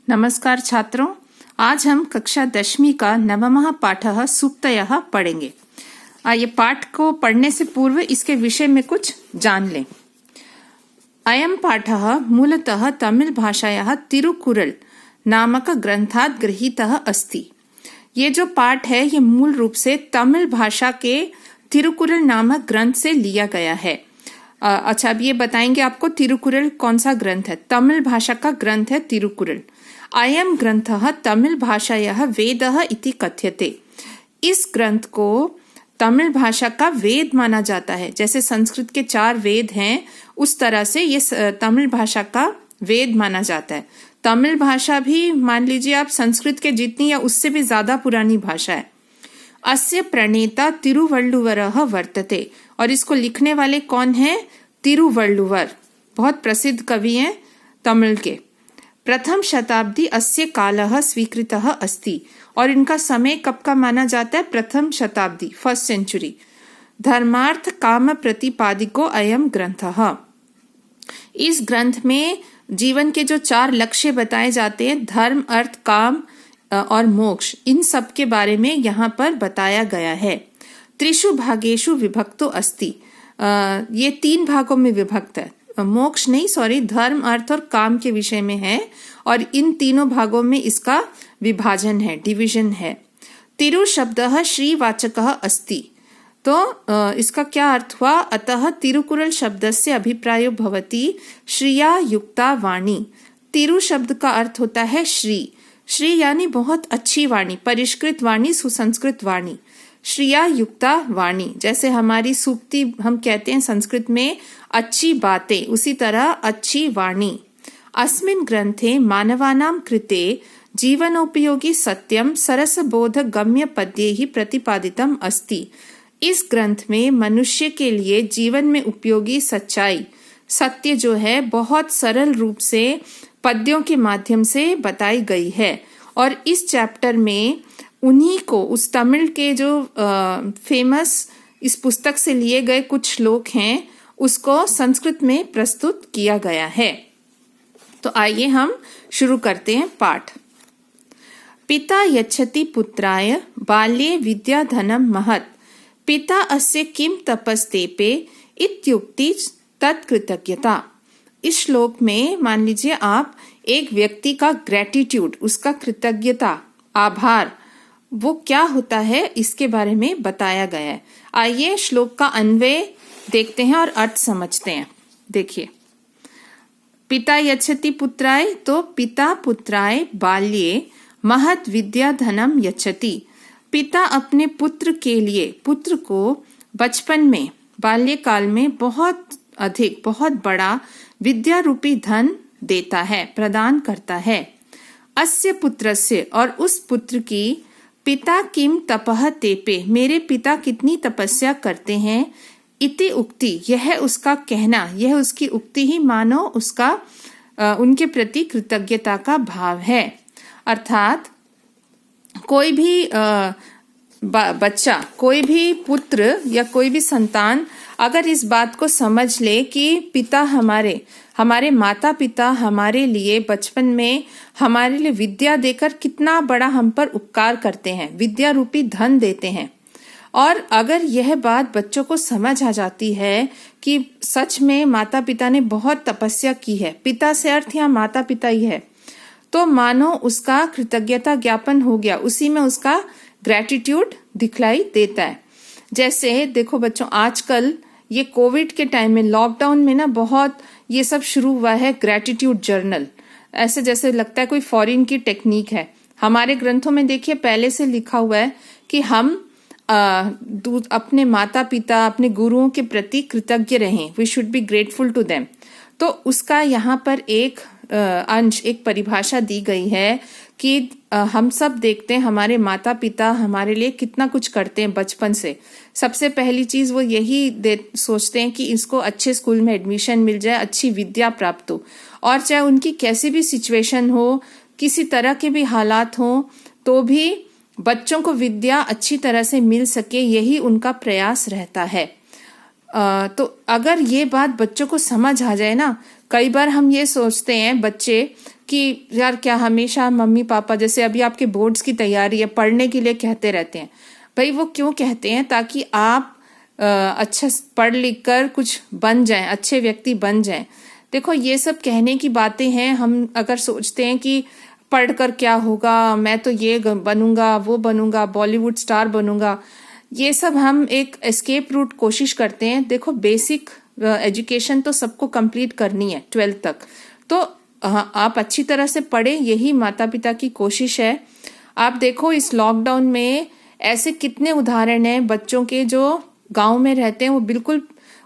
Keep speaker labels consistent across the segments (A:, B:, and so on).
A: नमस्कार छात्रों, आज हम कक्षा 10वीं का नवमः पाठः सूक्तयः पढ़ेंगे। ये पाठ को पढ़ने से पूर्व इसके विषय में कुछ जान लें। अयं पाठः मूलतः तमिल भाषायाः तिरुकुरल नामक ग्रंथात् गृहीतः अस्ति। ये जो पाठ है ये मूल रूप से तमिल भाषा के तिरुकुरल नामक ग्रंथ से लिया गया है। अच्छा, अब ये बताएंगे आपको तिरुकुरल कौन सा ग्रंथ है। तमिल भाषा का ग्रंथ है तिरुकुरल। अयं ग्रंथः तमिल भाषायाः वेदः इति कथ्यते। इस ग्रंथ को तमिल भाषा का वेद माना जाता है। जैसे संस्कृत के 4 वेद हैं, उस तरह से ये तमिल भाषा का वेद माना जाता है। तमिल भाषा भी मान लीजिए आप संस्कृत के जितनी या उससे भी ज्यादा पुरानी भाषा है। अस्य प्रणेता तिरुवल्लुवरः वर्तते, और इसको लिखने वाले कौन हैं? तिरुवल्लुवर, बहुत प्रसिद्ध कवि हैं तमिल के। प्रथम शताब्दी अस्य कालः स्वीकृतः अस्ति, और इनका समय कब का माना जाता है? प्रथम शताब्दी, फर्स्ट सेंचुरी। धर्मार्थ काम प्रतिपादिको अयम ग्रंथः। इस ग्रंथ में जीवन के जो 4 लक्ष्य बताए जाते हैं, धर्म, अर्थ, काम और मोक्ष, इन सब के बारे में यहाँ पर बताया गया है। त्रिषु भागेषु विभक्तो अस्ति। ये 3 भागों में विभक्त है। मोक्ष नहीं, सॉरी, धर्म, अर्थ और काम के विषय में है, और इन तीनों भागों में इसका विभाजन है, डिवीजन है। तिरु शब्दः श्रीवाचकः अस्ति। तो इसका क्या अर्थ हुआ? अतः तिरुकुरल शब्दस्य अभिप्रायो भवति श्रिया युक्ता वाणी। तिरु शब्द का अर्थ होता है श्री। श्री यानी बहुत अच्छी वाणी, परिष्कृत वाणी, सुसंस्कृत वाणी। श्रिया युक्ता वाणी, जैसे हमारी सूक्ति हम कहते हैं संस्कृत में अच्छी बातें, उसी तरह अच्छी वाणी। अस्मिन् ग्रंथे मानवानां कृते जीवनोपयोगी सत्यम सरसबोध गम्य पद्यैः प्रतिपादितम् अस्ति। इस ग्रंथ में मनुष्य के लिए जीवन में उपयोगी सच्चाई, सत्य जो है बहुत सरल रूप से पद्यों के माध्यम से बताई गई है। और इस चैप्टर में उन्हीं को, उस तमिल के जो फेमस इस पुस्तक से लिए गए कुछ श्लोक हैं, उसको संस्कृत में प्रस्तुत किया गया है। तो आइए हम शुरू करते हैं पाठ। पिता यच्छति पुत्राय बाल्ये विद्याधनं महत्, पिता अस्य किं तपस्तेपे इत्युक्ति तत्कृतज्ञता। इस श्लोक में मान लीजिए आप एक व्यक्ति का ग्रेटिट्यूड, उसका कृतज्ञता, आभार, वो क्या होता है इसके बारे में बताया गया है। आइए श्लोक का अन्वय देखते हैं और अर्थ समझते हैं। देखिए, पिता यच्छति पुत्राय, तो पिता पुत्राय बाल्ये महत् विद्याधनं यच्छति। पिता अपने पुत्र के लिए, पुत्र को बचपन में, बाल्यकाल में बहुत अधिक, बहुत बड़ा विद्या रूपी धन देता है, प्रदान करता है। अस्य पुत्रस्य, और उस पुत्र की, पिता किम तपः तेपे, मेरे पिता कितनी तपस्या करते हैं, इति उक्ति, यह उसका कहना, यह उसकी उक्ति ही मानो उसका उनके प्रति कृतज्ञता का भाव है। अर्थात कोई भी बच्चा, कोई भी पुत्र या कोई भी संतान अगर इस बात को समझ ले कि पिता हमारे माता पिता हमारे लिए बचपन में हमारे लिए विद्या देकर कितना बड़ा हम पर उपकार करते हैं, विद्या रूपी धन देते हैं, और अगर यह बात बच्चों को समझ आ जाती है कि सच में माता पिता ने बहुत तपस्या की है, पिता से अर्थ यहाँ माता पिता ही है, तो मानो उसका कृतज्ञता ज्ञापन हो गया, उसी में उसका ग्रेटिट्यूड दिखलाई देता है। जैसे देखो बच्चों, आजकल ये कोविड के टाइम में, लॉकडाउन में ना, बहुत ये सब शुरू हुआ है, ग्रेटिट्यूड जर्नल। ऐसे जैसे लगता है कोई फॉरेन की टेक्निक है। हमारे ग्रंथों में देखिए पहले से लिखा हुआ है कि हम अपने माता पिता, अपने गुरुओं के प्रति कृतज्ञ रहें, we should be grateful to them. तो उसका यहाँ पर एक अंश, एक परिभाषा दी गई है कि हम सब देखते हैं हमारे माता पिता हमारे लिए कितना कुछ करते हैं बचपन से। सबसे पहली चीज वो यही सोचते हैं कि इसको अच्छे स्कूल में एडमिशन मिल जाए, अच्छी विद्या प्राप्त हो, और चाहे उनकी कैसी भी सिचुएशन हो, किसी तरह के भी हालात हो, तो भी बच्चों को विद्या अच्छी तरह से मिल सके, यही उनका प्रयास रहता है। तो अगर ये बात बच्चों को समझ आ जाए ना, कई बार हम ये सोचते हैं बच्चे कि यार क्या हमेशा मम्मी पापा, जैसे अभी आपके बोर्ड्स की तैयारी है, पढ़ने के लिए कहते रहते हैं। भाई वो क्यों कहते हैं? ताकि आप अच्छा पढ़ लिख कर कुछ बन जाएं, अच्छे व्यक्ति बन जाएं। देखो ये सब कहने की बातें हैं। हम अगर सोचते हैं कि पढ़कर क्या होगा, मैं तो ये बनूंगा, वो बनूंगा, बॉलीवुड स्टार बनूंगा, ये सब हम एक एस्केप रूट कोशिश करते हैं। देखो बेसिक एजुकेशन तो सबको कंप्लीट करनी है 12th तक, तो आप अच्छी तरह से पढ़े, यही माता पिता की कोशिश है। आप देखो इस लॉकडाउन में ऐसे कितने उदाहरण हैं बच्चों के जो गांव में रहते हैं, वो बिल्कुल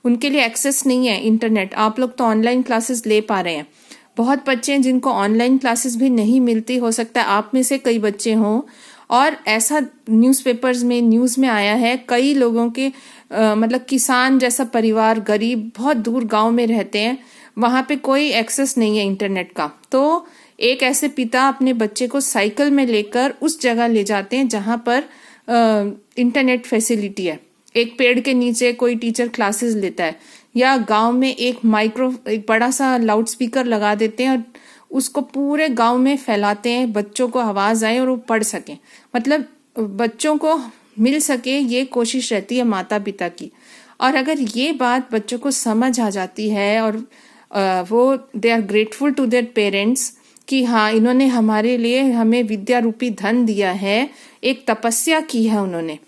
A: उनके लिए एक्सेस नहीं है इंटरनेट। आप लोग तो ऑनलाइन क्लासेस ले पा रहे हैं। बहुत बच्चे हैं जिनको ऑनलाइन क्लासेस भी नहीं मिलती, हो सकता है आप में से कई बच्चे हों। और ऐसा न्यूज़पेपर्स में, न्यूज़ में आया है, कई लोगों के मतलब किसान जैसा परिवार, गरीब, बहुत दूर गांव में रहते हैं, वहां पे कोई एक्सेस नहीं है इंटरनेट का। तो एक ऐसे पिता अपने बच्चे को साइकिल में लेकर उस जगह ले जाते हैं जहां पर इंटरनेट फैसिलिटी है। एक पेड़ के नीचे कोई टीचर क्लासेस लेता है, या गांव में एक बड़ा सा लाउड स्पीकर लगा देते हैं और उसको पूरे गांव में फैलाते हैं, बच्चों को आवाज आए और वो पढ़ सकें। मतलब बच्चों को मिल सके, ये कोशिश रहती है माता पिता की। और अगर ये बात बच्चों को समझ आ जाती है और वो they are grateful to their parents कि हाँ इन्होंने हमारे लिए, हमें विद्या रूपी धन दिया है, एक तपस्या की है उन्होंने,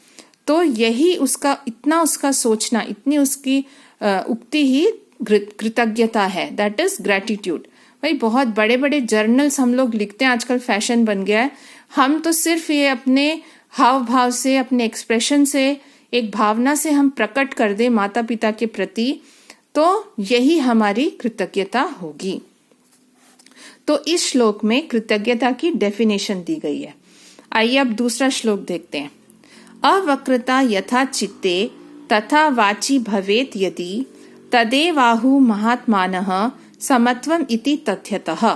A: तो यही उसका सोचना, इतनी उसकी उक्ति ही कृतज्ञता है, दैट इज ग्रेटिट्यूड। भाई बहुत बड़े बड़े जर्नल्स हम लोग लिखते हैं, आजकल फैशन बन गया है। हम तो सिर्फ ये अपने हाव भाव से, अपने एक्सप्रेशन से, एक भावना से हम प्रकट कर दे माता पिता के प्रति, तो यही हमारी कृतज्ञता होगी। तो इस श्लोक में कृतज्ञता की डेफिनेशन दी गई है। आइए अब दूसरा श्लोक देखते हैं। अवक्रता यथा चित्ते तथा वाची भवेत यदि तदेवाहु महात्मानः समत्वम इति तथ्यतः।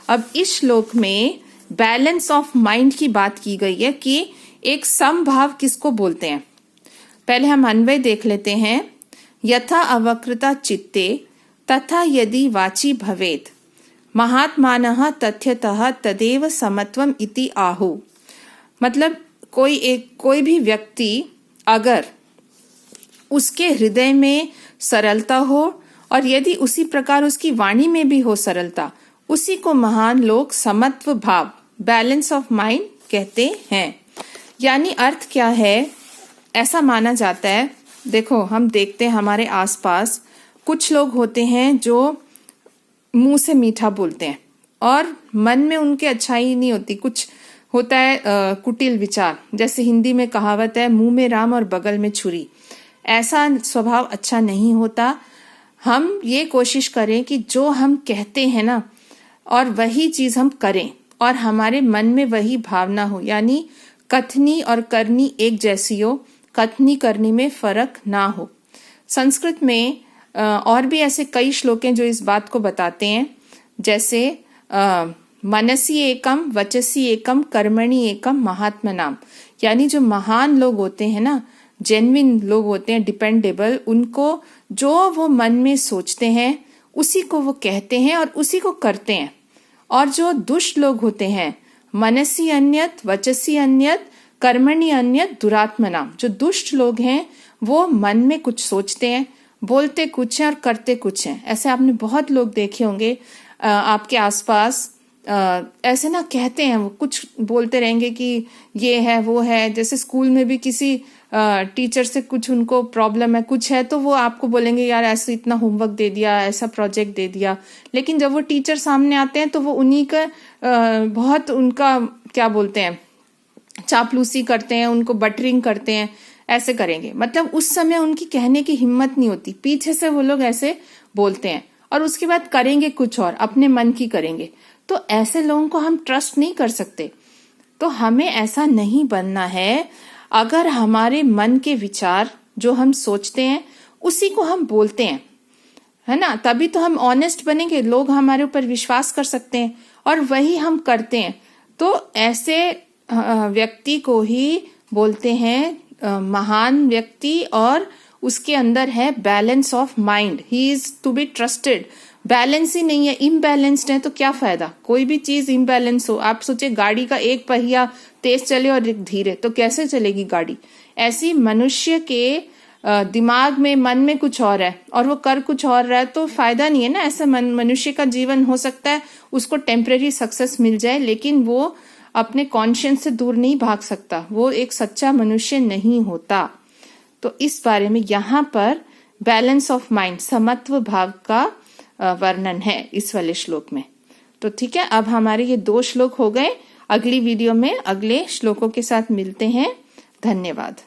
A: अब इस श्लोक में बैलेंस ऑफ माइंड की बात की गई है कि एक समभाव किसको बोलते हैं। पहले हम अन्वय देख लेते हैं। यथा अवक्रता चित्ते तथा यदि वाची भवेत महात्मानः तथ्यतः तदेव समत्वम इति आहु। मतलब कोई भी व्यक्ति अगर उसके हृदय में सरलता हो और यदि उसी प्रकार उसकी वाणी में भी हो सरलता, उसी को महान लोग समत्व भाव, बैलेंस ऑफ माइंड कहते हैं। यानी अर्थ क्या है, ऐसा माना जाता है, देखो हम देखते हैं हमारे आसपास कुछ लोग होते हैं जो मुंह से मीठा बोलते हैं और मन में उनके अच्छाई नहीं होती, कुछ होता है कुटिल विचार। जैसे हिंदी में कहावत है, मुंह में राम और बगल में छुरी। ऐसा स्वभाव अच्छा नहीं होता। हम ये कोशिश करें कि जो हम कहते हैं ना, और वही चीज हम करें और हमारे मन में वही भावना हो, यानी कथनी और करनी एक जैसी हो, कथनी करनी में फर्क ना हो। संस्कृत में और भी ऐसे कई श्लोक हैं जो इस बात को बताते हैं, जैसे मनसी एकम वचसी एकम कर्मणि एकम महात्मनाम। यानी जो महान लोग होते हैं ना, जेन्युइन लोग होते हैं, डिपेंडेबल, उनको जो वो मन में सोचते हैं उसी को वो कहते हैं और उसी को करते हैं। और जो दुष्ट लोग होते हैं, मनसी अन्यत वचसी अन्यत कर्मणि अन्यत दुरात्मनाम। जो दुष्ट लोग हैं वो मन में कुछ सोचते हैं, बोलते कुछ हैं और करते कुछ हैं। ऐसे आपने बहुत लोग देखे होंगे आपके आसपास, ऐसे ना कहते हैं, वो कुछ बोलते रहेंगे कि ये है वो है। जैसे स्कूल में भी किसी टीचर से कुछ उनको प्रॉब्लम है, कुछ है, तो वो आपको बोलेंगे यार ऐसे इतना होमवर्क दे दिया, ऐसा प्रोजेक्ट दे दिया। लेकिन जब वो टीचर सामने आते हैं तो वो उन्हीं का बहुत उनका क्या बोलते हैं, चापलूसी करते हैं, उनको बटरिंग करते हैं, ऐसे करेंगे। मतलब उस समय उनकी कहने की हिम्मत नहीं होती, पीछे से वो लोग ऐसे बोलते हैं और उसके बाद करेंगे कुछ और, अपने मन की करेंगे। तो ऐसे लोगों को हम ट्रस्ट नहीं कर सकते। तो हमें ऐसा नहीं बनना है। अगर हमारे मन के विचार जो हम सोचते हैं उसी को हम बोलते हैं, है ना, तभी तो हम ऑनेस्ट बनेंगे, लोग हमारे ऊपर विश्वास कर सकते हैं और वही हम करते हैं। तो ऐसे व्यक्ति को ही बोलते हैं महान व्यक्ति, और उसके अंदर है balance of mind, he is to be trusted. Balance ही नहीं है, इम्बैलेंस्ड है, तो क्या फायदा। कोई भी चीज इम्बैलेंस हो, आप सोचे गाड़ी का एक पहिया तेज चले और एक धीरे, तो कैसे चलेगी गाड़ी। ऐसी मनुष्य के दिमाग में, मन में कुछ और है और वो कर कुछ और रहा है, तो फायदा नहीं है ना। ऐसा मनुष्य का जीवन हो सकता है उसको टेम्परेरी सक्सेस मिल जाए, लेकिन वो अपने कॉन्शियस से दूर नहीं भाग सकता, वो एक सच्चा मनुष्य नहीं होता। तो इस बारे में यहाँ पर बैलेंस ऑफ माइंड, समत्व भाव का वर्णन है इस वाले श्लोक में। तो ठीक है, अब हमारे ये 2 श्लोक हो गए। अगली वीडियो में अगले श्लोकों के साथ मिलते हैं। धन्यवाद।